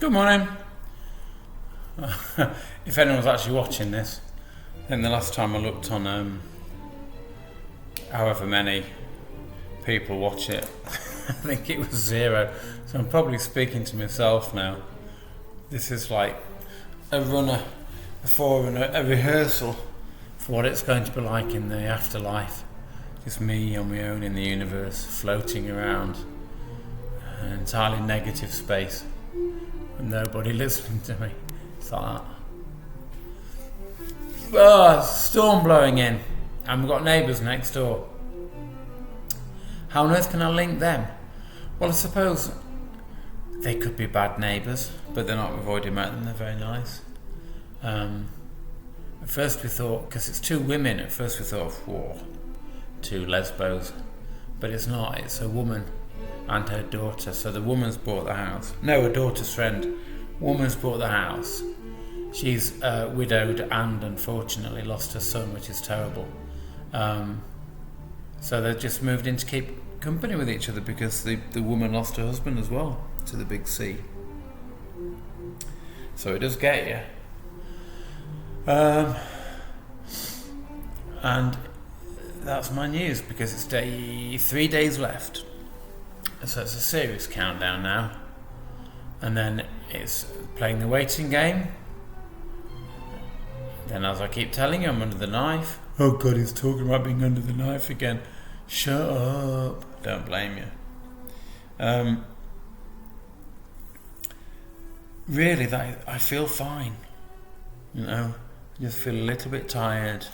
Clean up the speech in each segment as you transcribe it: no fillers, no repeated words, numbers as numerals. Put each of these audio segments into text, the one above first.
Good morning. If anyone's actually watching this, then the last time I looked on however many people watch it, I think it was 0. So I'm probably speaking to myself now. This is like a runner before a rehearsal for what it's going to be like in the afterlife. Just me on my own in the universe, floating around an entirely negative space with nobody listening to me. It's like that. Storm blowing in, and we've got neighbours next door. How on earth can I link them? Well, I suppose they could be bad neighbours, but they're not. We've already met them, they're very nice. At first we thought, because it's 2 women, at first we thought, whoa, 2 lesbos. But it's not, it's a woman and her daughter. So the woman's bought the house. No, her daughter's friend. Woman's bought the house. She's widowed and unfortunately lost her son, which is terrible. So they've just moved in to keep company with each other because the woman lost her husband as well to the big sea. So it does get you. And that's my news because it's 3 days left. So it's a serious countdown now. And then it's playing the waiting game. Then, as I keep telling you, I'm under the knife. Oh God, he's talking about being under the knife again. Shut up. Don't blame you. Really, I feel fine. You know, I just feel a little bit tired.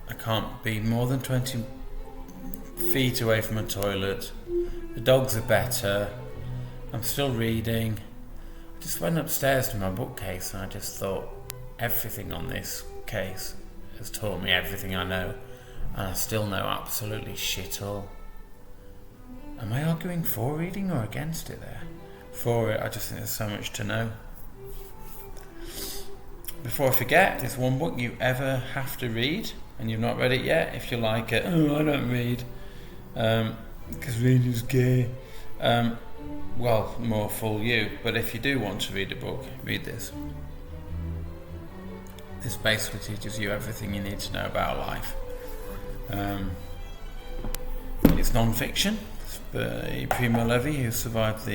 I can't be more than 20 feet away from a toilet. The dogs are better. I'm still reading. I just went upstairs to my bookcase and I just thought, everything on this case has taught me everything I know, and I still know absolutely shit all. Am I arguing for reading or against it there? For it, I just think there's so much to know. Before I forget, there's one book you ever have to read, and you've not read it yet. If you like it, I don't read, because reading's gay. Well, more fool you. But if you do want to read a book, read this. This basically teaches you everything you need to know about life. It's non-fiction. It's by Primo Levi, who survived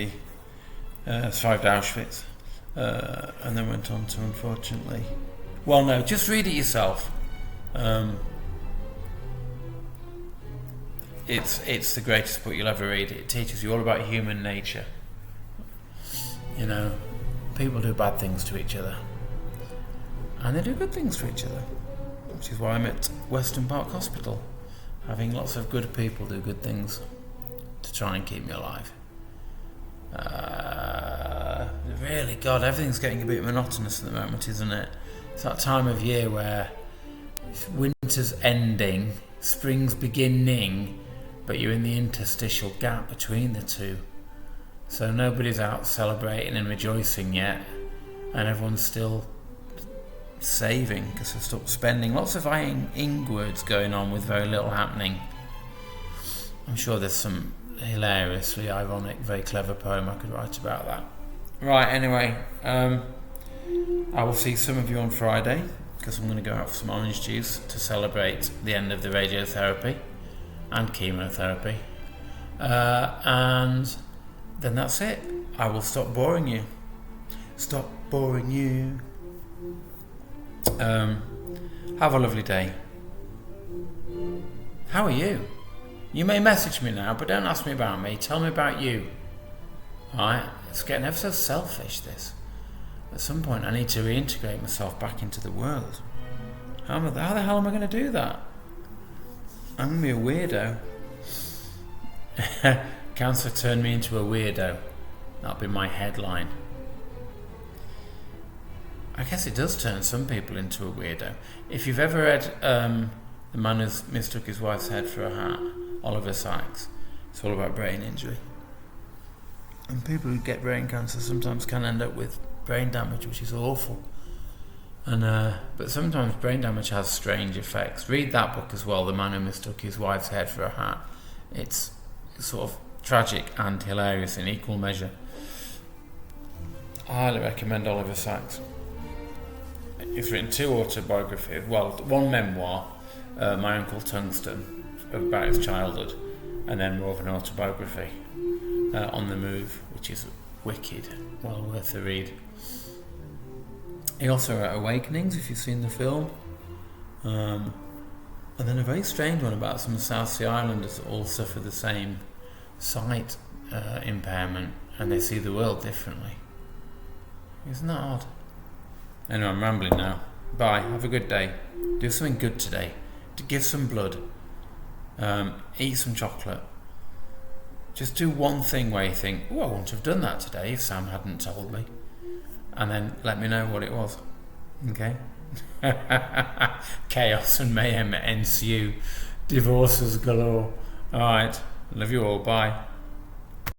Auschwitz, and then went on to, unfortunately. Well, no, just read it yourself. It's the greatest book you'll ever read. It teaches you all about human nature. You know, people do bad things to each other. And they do good things for each other, which is why I'm at Weston Park Hospital, having lots of good people do good things to try and keep me alive. Really, God, everything's getting a bit monotonous at the moment, isn't it? It's that time of year where winter's ending, spring's beginning, but you're in the interstitial gap between the two. So nobody's out celebrating and rejoicing yet, and everyone's still saving because I've stopped spending. Lots of ing words going on with very little happening. I'm sure there's some hilariously ironic, very clever poem I could write about that. Right, anyway, I will see some of you on Friday because I'm going to go out for some orange juice to celebrate the end of the radiotherapy and chemotherapy, and then that's it. I will stop boring you. Have a lovely day. How are you? You may message me now, but don't ask me about me. Tell me about you. Alright? It's getting ever so selfish, this. At some point I need to reintegrate myself back into the world. How the hell am I going to do that? I'm going to be a weirdo. Cancer turned me into a weirdo. That'll be my headline. I guess it does turn some people into a weirdo. If you've ever read The Man Who Mistook His Wife's Head for a Hat, Oliver Sacks, it's all about brain injury. And people who get brain cancer sometimes can end up with brain damage, which is awful. And but sometimes brain damage has strange effects. Read that book as well, The Man Who Mistook His Wife's Head for a Hat. It's sort of tragic and hilarious in equal measure. I highly recommend Oliver Sacks. He's written 2 autobiographies, well, 1 memoir, My Uncle Tungsten, about his childhood, and then more of an autobiography, On the Move, which is wicked, well worth the read. He also wrote Awakenings, if you've seen the film, and then a very strange one about some South Sea Islanders that all suffer the same sight impairment, and they see the world differently. Isn't that odd? Anyway, I'm rambling now. Bye, have a good day. Do something good today. Give some blood. Eat some chocolate. Just do one thing where you think, oh, I wouldn't have done that today if Sam hadn't told me. And then let me know what it was. Okay? Chaos and mayhem ensue. Divorces galore. Alright. Love you all. Bye.